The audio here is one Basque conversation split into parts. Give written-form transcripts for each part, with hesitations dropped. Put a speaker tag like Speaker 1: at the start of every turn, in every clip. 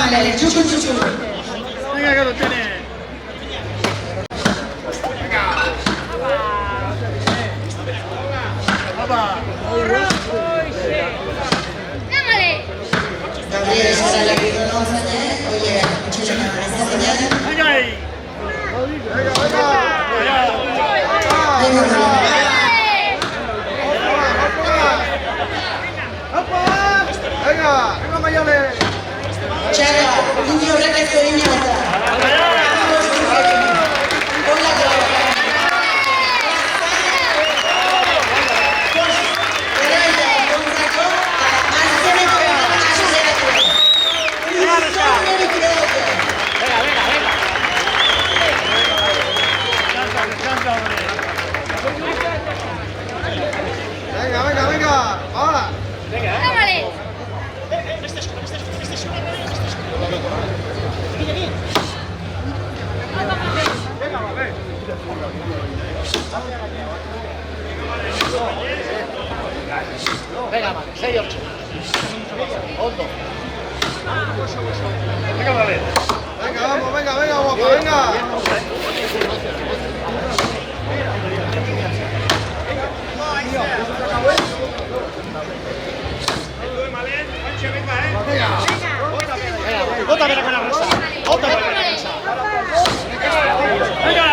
Speaker 1: Ápamele, chuchu, chuchu.
Speaker 2: Venga, que lo tiene.
Speaker 1: Gabriel, será la que conoce, oye, muchacho, me parece genial.
Speaker 2: Venga ahí.
Speaker 3: Venga, mayores.
Speaker 1: Chara, niño, regresa, niño.
Speaker 3: Venga, va.
Speaker 4: Venga, vale, 6-8. Hondo.
Speaker 3: Venga, vale. Venga, vamos, venga, guapa, venga.
Speaker 4: Bota con la risa. Bota con la risa.
Speaker 2: Venga.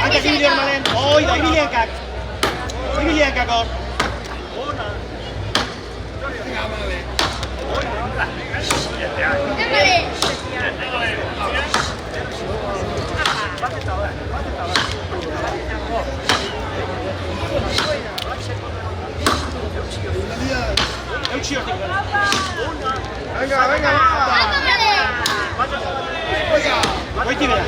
Speaker 2: Anche Emilian Malen, oi da Emilian Kak. Emilian Kakor.
Speaker 3: Venga.
Speaker 2: Voi ti veda.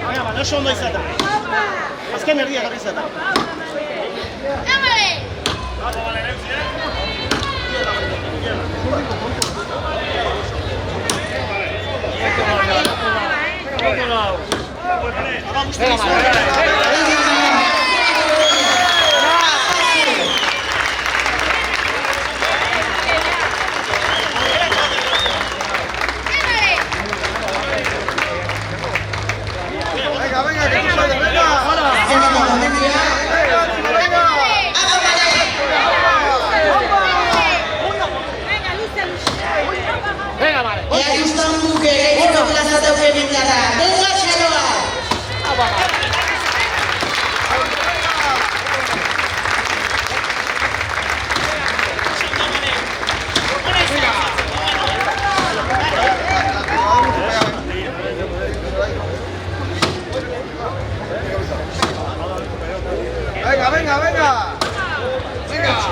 Speaker 2: Venga, ma oso ondo izatea. Azken erdia garri izatea.
Speaker 3: Venga, que tú puedes, venga.
Speaker 4: Venga, vale.
Speaker 1: E aquí está un buque, que no plaza de feminidad. Venga, Chaloa.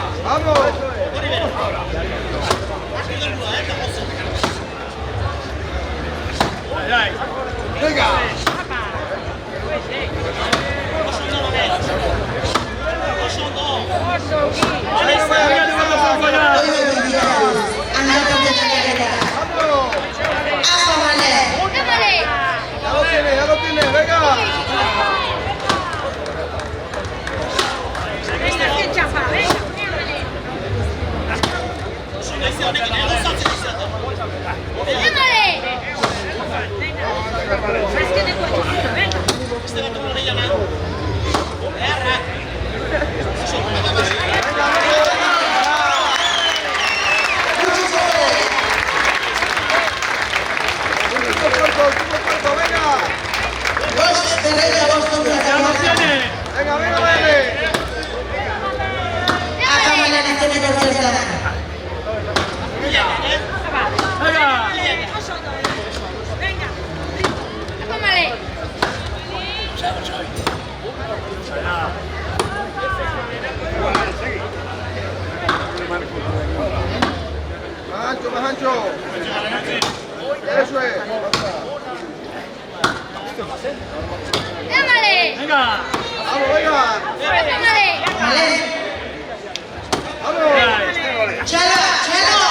Speaker 3: Venga, vamos. Venga. Ya lo tiene, venga. Más ancho. Eso es.
Speaker 4: ¡Déjale!
Speaker 2: Venga.
Speaker 3: Vamos, venga.
Speaker 4: ¡Déjale!
Speaker 1: Vale.
Speaker 3: Vamos.
Speaker 1: Chelo, Chelo.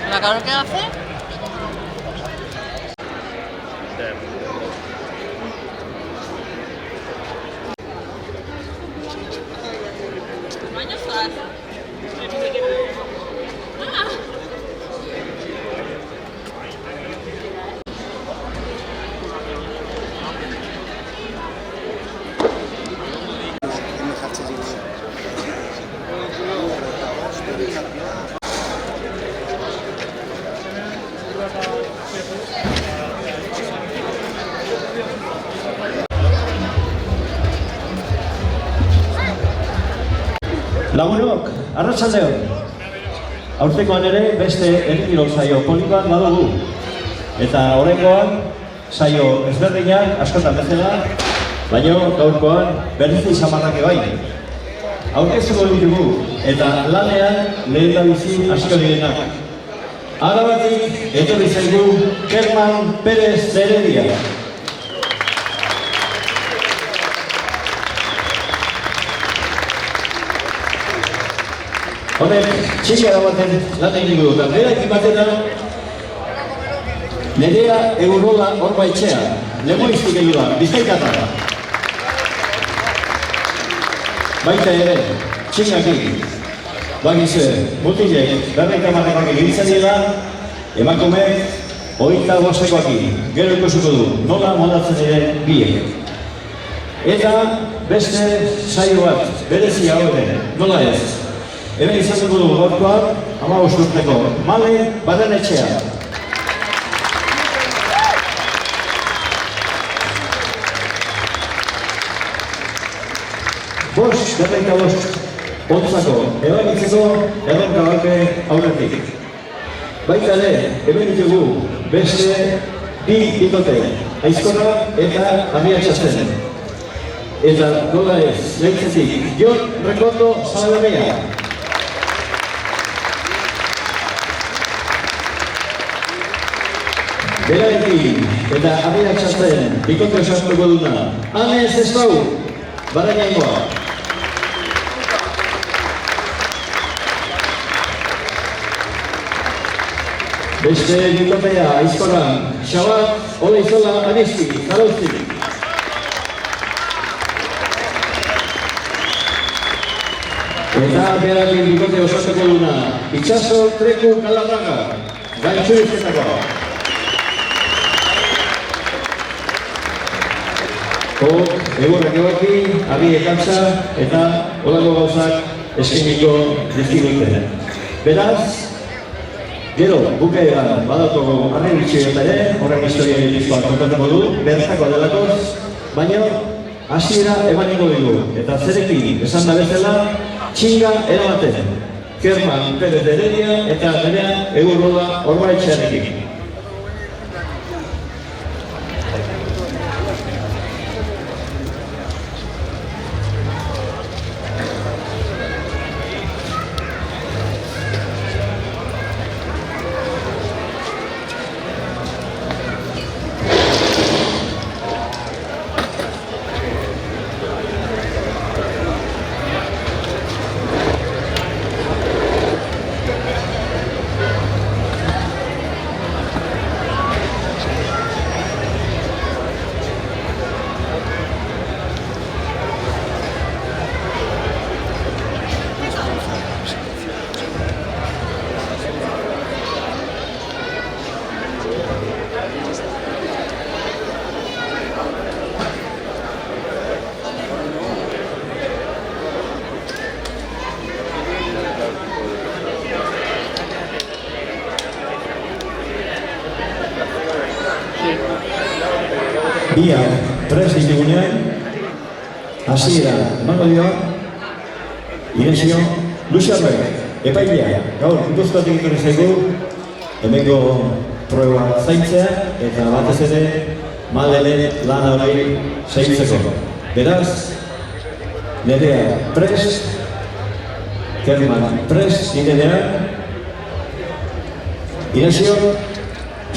Speaker 4: ¿La calor que hace?
Speaker 5: Lagunok, arratsaldeon. Aurtekoan ere beste erkidol saio polit bat badugu. Eta oraingoan saio ezberdinak askotan bezala, baina gaurkoan berriz samarrak bai. Aurkeztuko ditugu eta lanean lehendabizi hasiko direnak. Arabatik etorri zaigu Germán Pérez de Heredia. Honek, txikara baten lan egin dugu eta berakin batena Nerea Eurola Orbaitxea, Lemoiztik egin da, Bizkaikatara. Baita ere, txikaki, bagizue, mutilek, berreika marrekoak egin dira, emakumeek, 25-ekoaki, gero ikusuko du, nola moldatzen diren biek. Eta beste saio bat, berezia horren, nola ez. Hemen izango dugu gaurkoan, 15 urteko, Male Barrenetxea. Berreika bost, ontzako, ebagitzeko erronka balke aurretik. Baita ere, hemen ditugu beste bi bikote, Aizkorra eta Abiatxazen. Eta nola ez, lehitzetik, Jon Rekondo Salaberria. Berarekin eta Abiatxazen bikote osatuko duna, Anez Estau, Barrainaingoa. Beste bikotea aizkoran, Xabat, Oleizola, Aristi, Zarauzi. Eta berakin bikote osatuko duna, Itxaso, Treku, Kalabraga, gaitxu izketako. Egurrak egorki, abi ekantza eta olako gauzak eskeniko dizkidute. Beraz, gero, bukaeran badatuko arren bitxioeta ere, horren historia dituzkoa kontatuko du, bertako delatoz, baina hasiera emaniko dugu. Eta zerekin, esan da bezala, txinga eramaten. Kerman Pérez de Heredia eta Nerea Egurrola Orbaetxearekin. Biak prest ditugunean, hasiera emango dio, Inesio Luxarrek, epailea, gaur Gipuzkoatik etorri zaigu, hemengo proba zaintzea eta batez ere Madelen lan hori zaintzeko. Beraz, Nerea prest, Kerman prest direnean, Inesio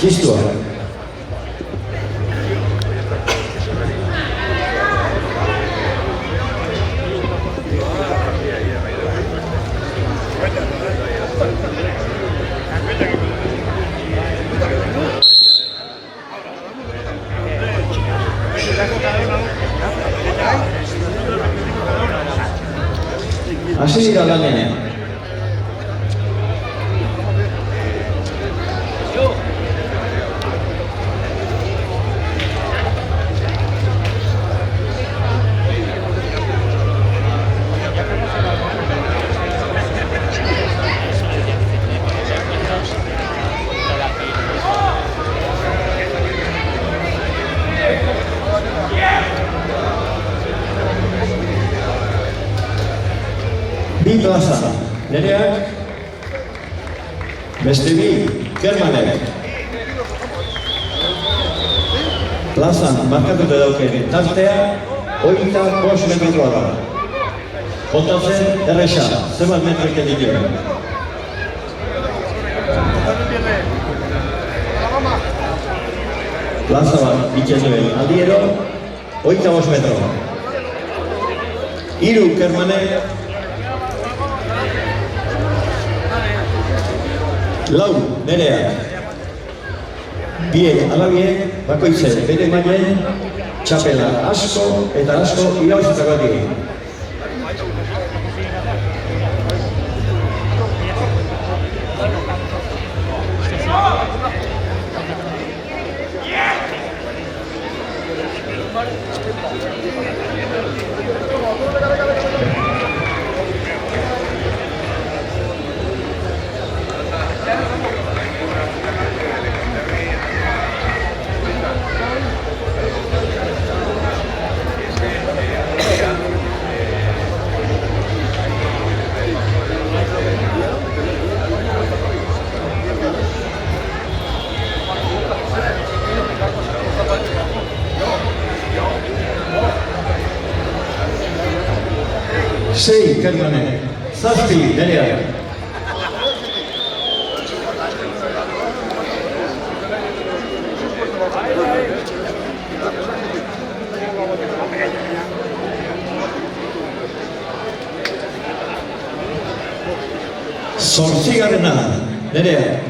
Speaker 5: txistua. Hasi dira lanean. Bi plaza, Nereak, beste bi, Kermanek. Plazan markatuta dauken tartea, 25 metroa da. Kontatzen erresa, zenbat metroik dituen. Plaza bat bitzen duen aldiero, 25 metroa. 3 Kermanek, lau Nereak. Biek alabiek bakoitzen bere mailen txapela asko eta asko irabazitako dira. Sei Kermanek, 7 Nereak. Zortzigarrena Nereak.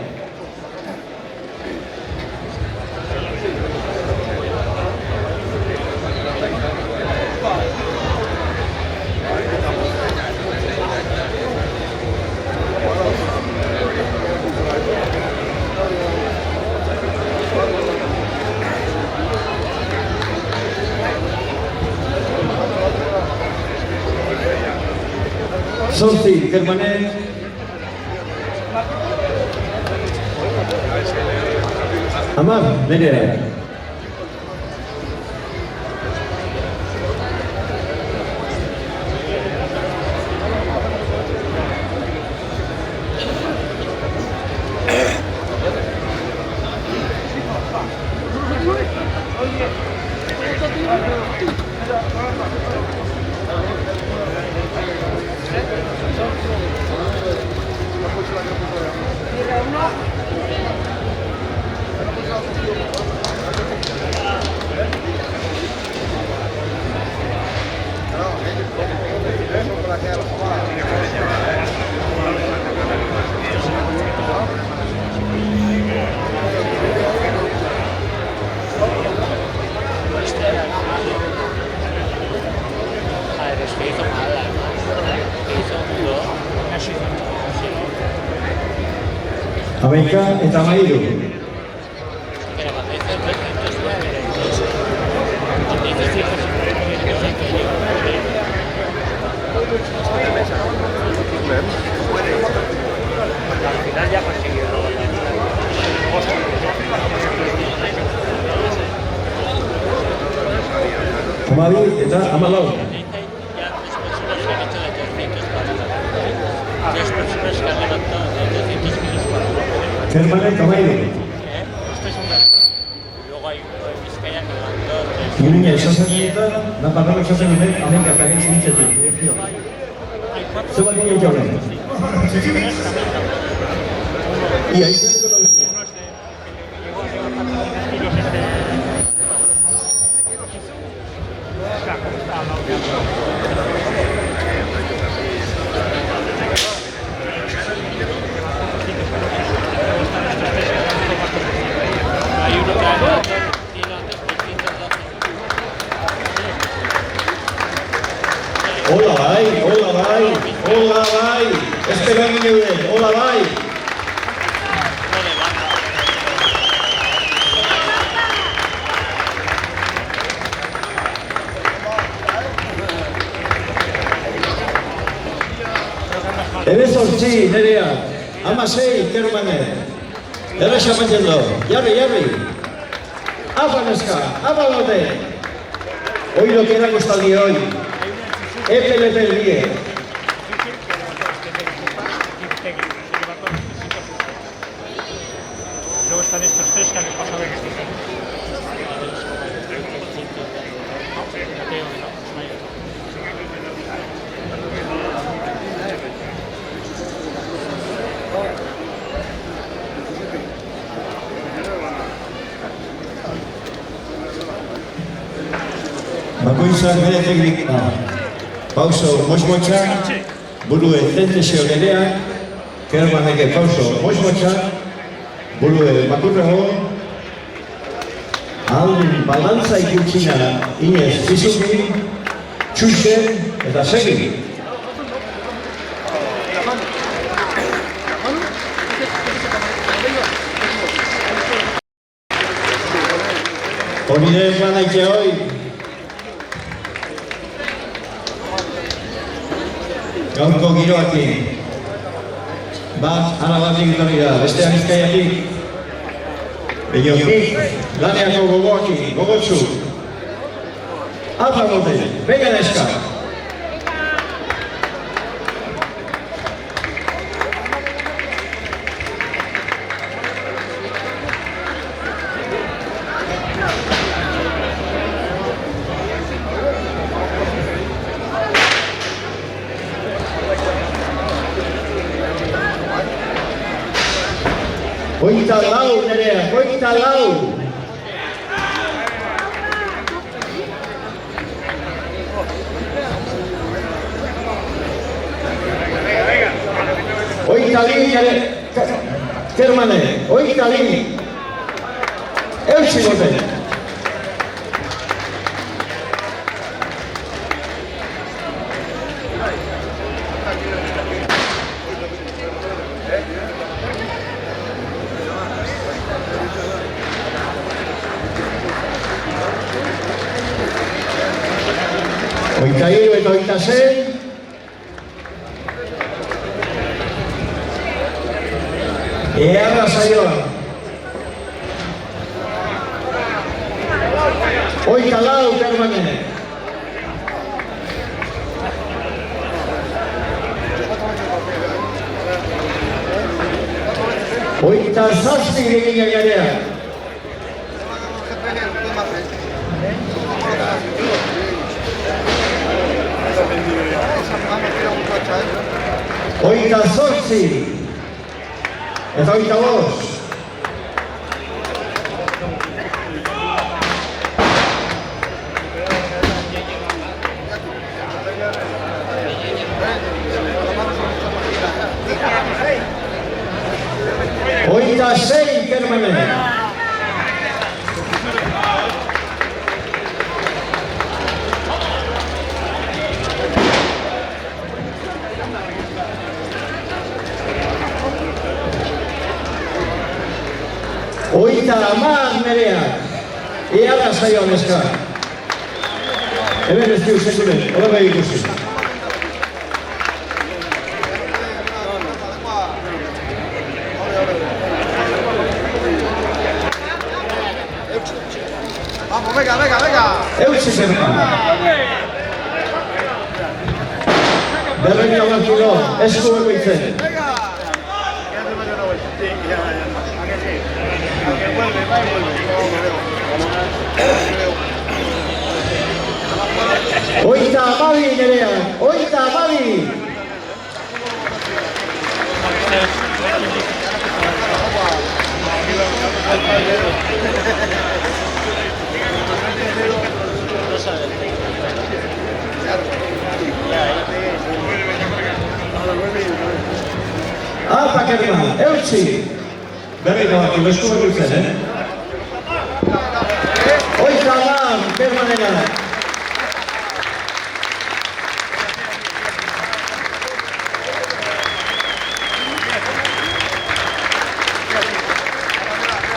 Speaker 5: zortzi Kermanen, Amar Nerea. Hamaika eta hamairu. Hamabi eta hamalau. Kermanek hamairu. Irina esatzen eta Naparralo esatzen dut, hamaika eta egin zintzetik. Zer bat dira jaunen? Ia, izaneko da uste. Hola bai, hola bai, hola bai, espero egin geuden, hola bai. Ebezortzi, Nerea, 16, Kermanen. Erresa maten do, jarri, jarri. Apa neska, apa daude. Hoy lo que era costaldi hoy. FLP el día.
Speaker 2: Luego están estos tres que han pasado en este caso.
Speaker 5: Bakoitzak bere teknika. Pauso moixmotxa, burue zentesio nereak, Kermaneke pauso moixmotxa, burue makurrago, aldun balantza ikutsina inez bizuki, txuxen eta segi. Hori den banaike hoi, gaurko giroakin, bat Arabatik etorri da, bestean Bizkaiatik, Beñotik, laneako gogoakin, gogotsu, alfa gote, venga neska! Hogeita lau, Nerea, hogeita lau! Hogeita li, Kermane, hogeita li! Eutsi gote! Hogeita hiru eta hogeita sei. Earra saioa. 24 Permane. Hogeita zazpi egin garea. Hogeita zortzi. Eta hogeita bost. Hogeita sei Permane. Hogeita hamar Nerea. Earra saioa neska. Hemen ez diu sekuren, hola behi ikusi.
Speaker 3: Vamos, venga, venga, venga.
Speaker 5: Eutsi Permane. Berrein abartuko, esku egoitzen. Hogeita hamabi Nerea, hogeita hamabi. Apa Kerman, eutsi. Berrein abartuko, esku egoitzen, Hogeita hamar Permanena.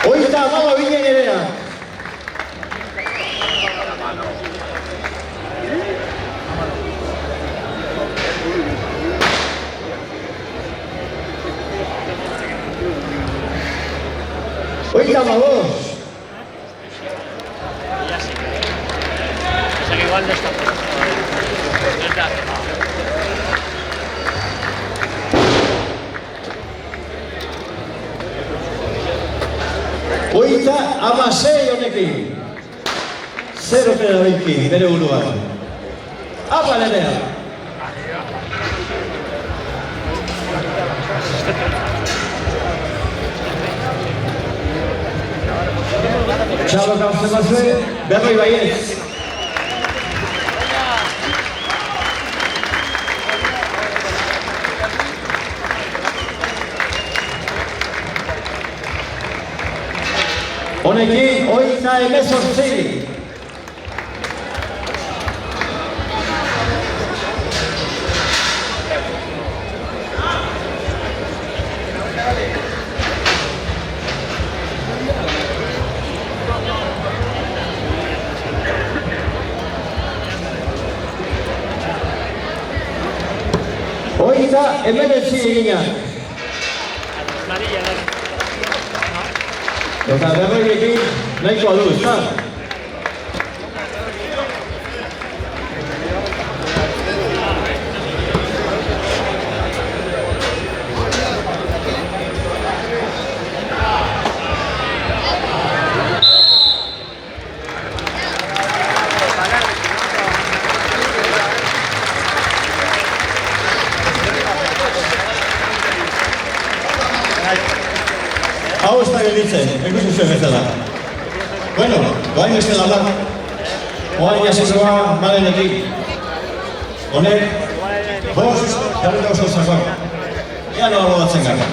Speaker 5: Hogeita hamabi bine Nerea. Hogeita hamabost.
Speaker 4: Igual no está.
Speaker 5: Hogeita hamasei honekin. 0 pedabekin, bere buruan. Apa Nerea. Txalo gauzen bazue, berroi baietz. Honekin, hogeita hemezortzi. Hogeita hemeretzi eginak. Eta berroiekin nahikoa du, ezta? Hau ez da gelditzen, ikusi zuen bezala. Bueno, doain beste da bat. Oain jasizua malenetik. Honek, bost, jarrita oso zako. Ea nola rodatzen gara.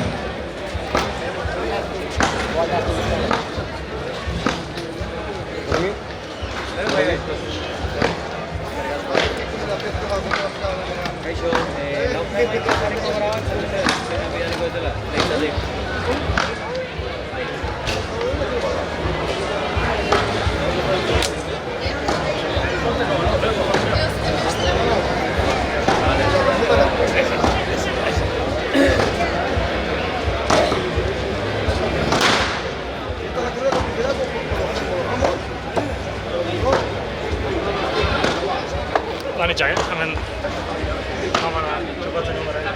Speaker 2: Planitxak, hemen kamara txokatzen gara.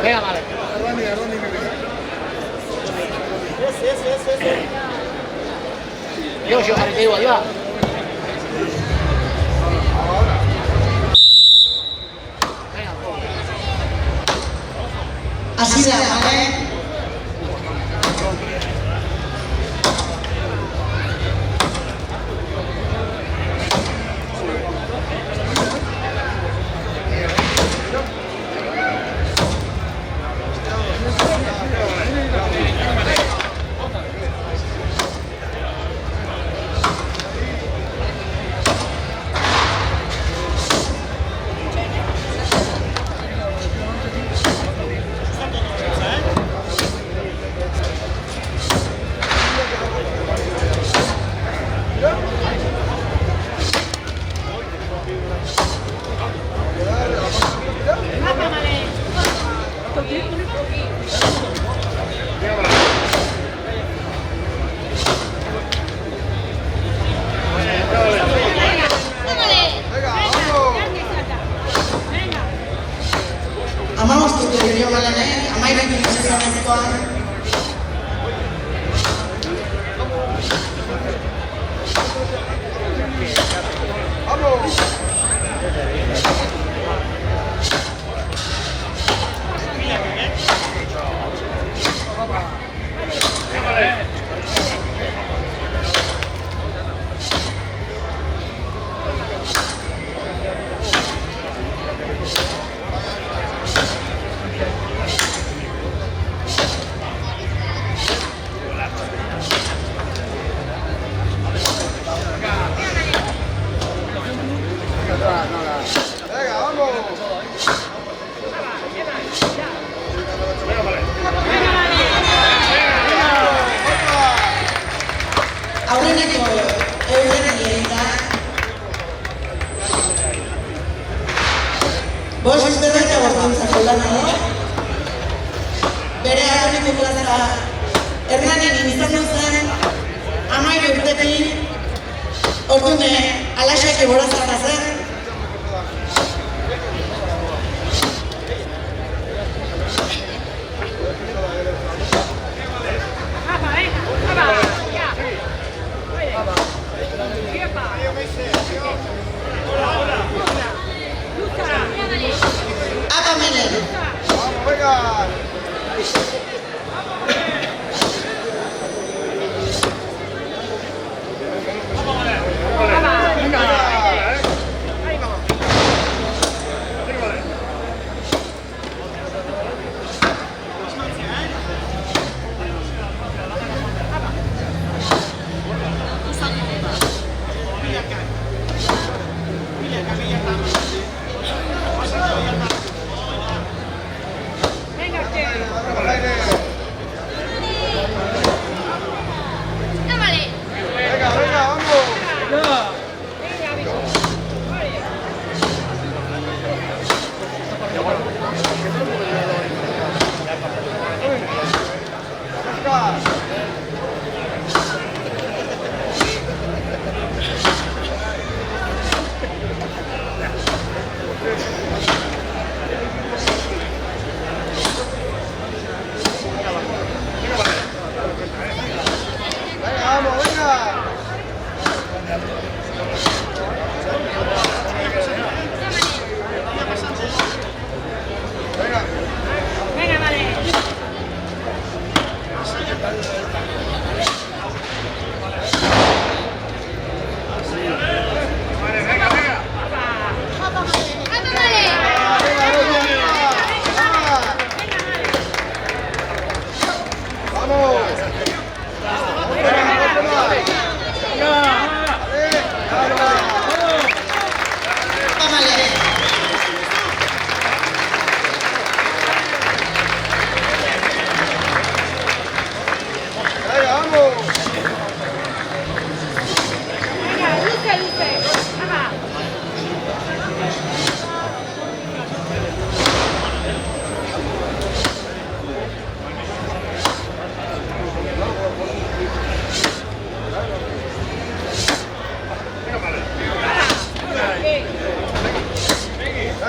Speaker 4: Venga, vale. Yo, Marito, ayuda.
Speaker 1: Así da, ¿vale? Amamos tu teoría, ¿vale? Amai beti izanezkoan.
Speaker 3: Venga, vamos.
Speaker 1: Aurreneko eurrenieta. Bost berreta bortuntzako lana da. Bere aurreneko plaza Hernanin izan zen 13 urtetik. Ordune alaxake borazarra zen. Apa menen.
Speaker 3: Vamos, venga.
Speaker 4: Venga, vale.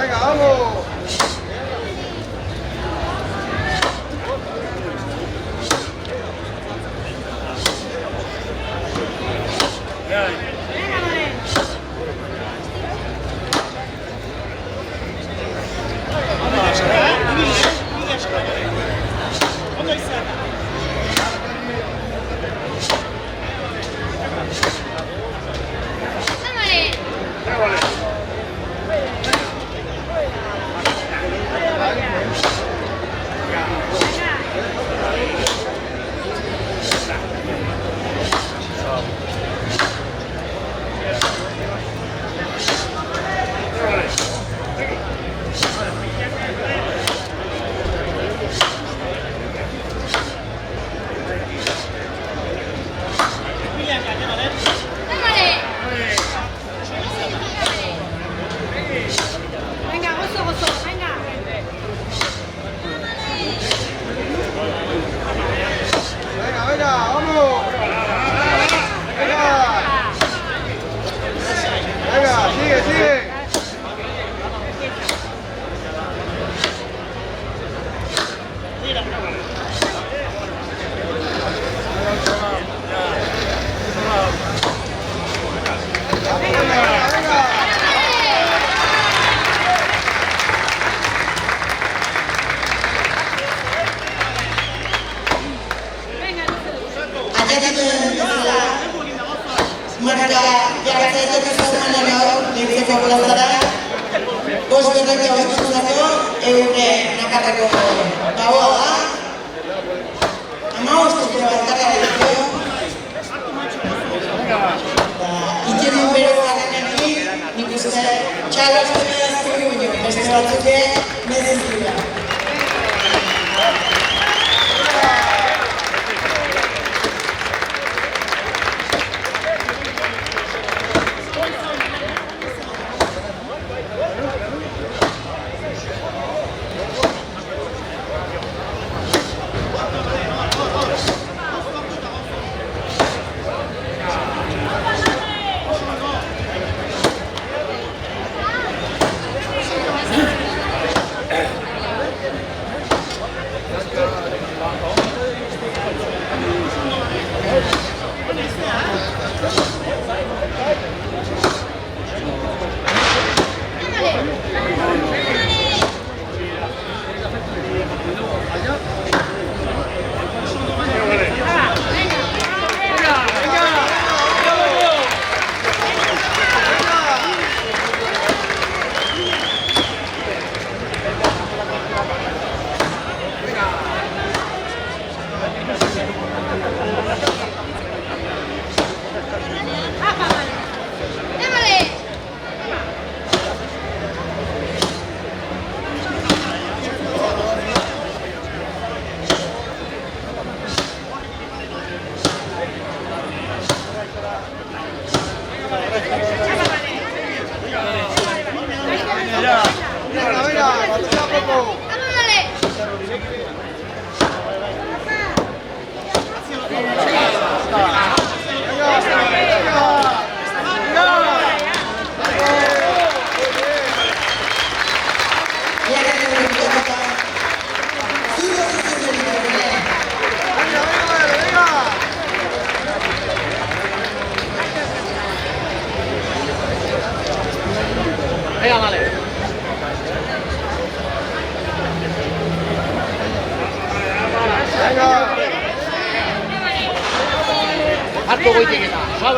Speaker 3: Venga, vamos.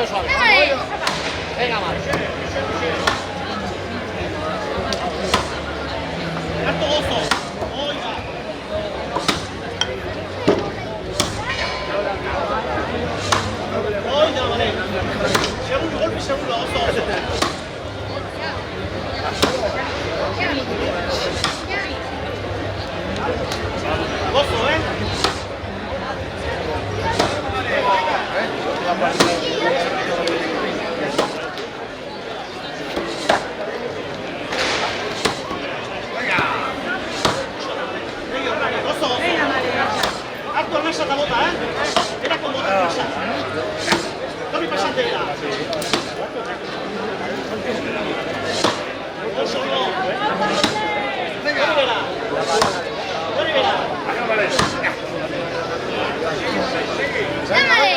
Speaker 4: Pégale.
Speaker 2: Venga, más. Harto gozo. Oiga. Oiga, vale. Segundo golpe, segundo gozo. Gozo, Harto mesa eta bota, Era con bota mesa. Torri pasante era. Oso, no. Venga. Torri bera.
Speaker 4: Dámale.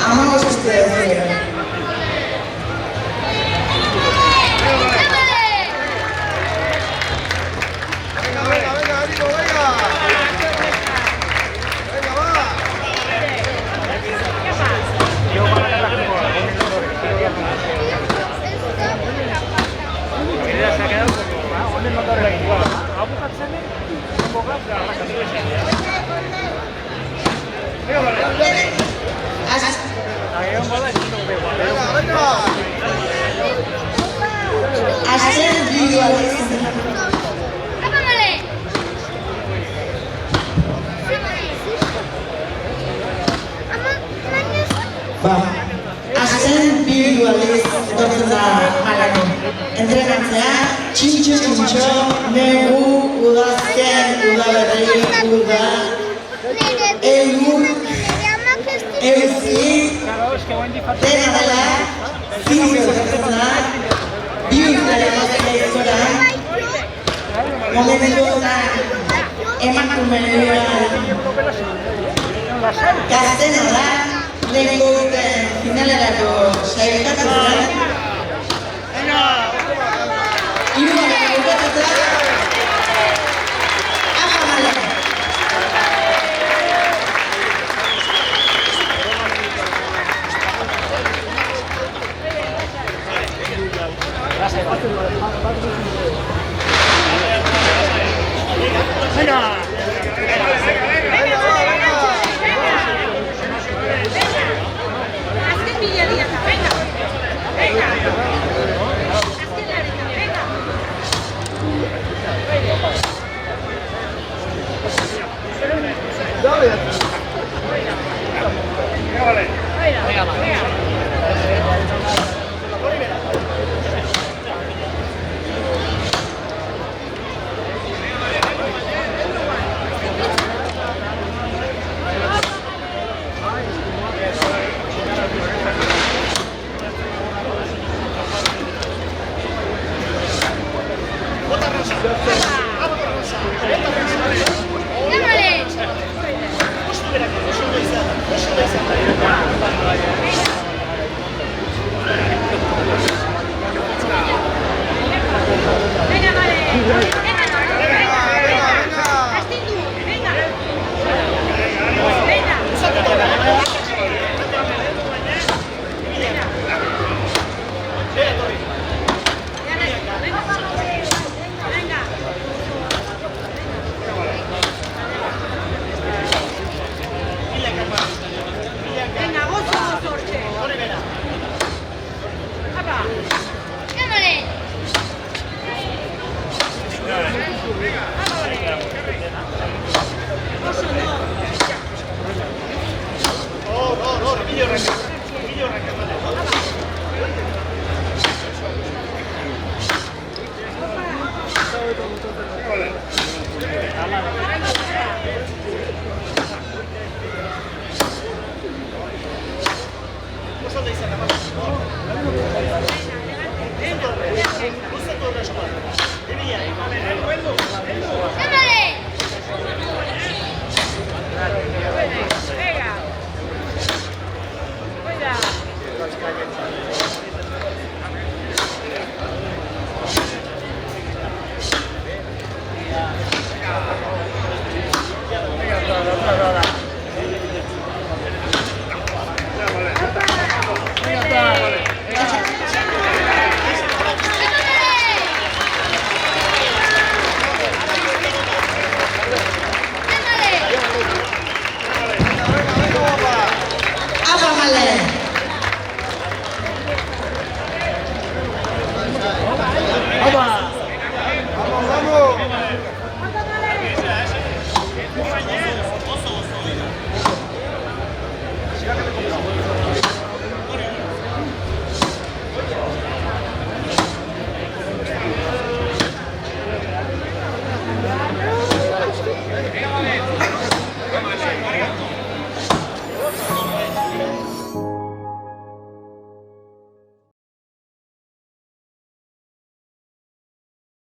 Speaker 1: Amamos ustedes. Azken bi aldiz etortzen da halako. Entrenatzea, txintxo, negu, udazken, udaberri, uda, elur, euski, dena dela, zinez etortzen da, bi urtare mazik aizkora, momentu da, emakumeen gaztena da, lehenko urten finalerako sailkatu da. Hirugarren bukatu da. Amamale.
Speaker 4: Venga.
Speaker 3: Vale,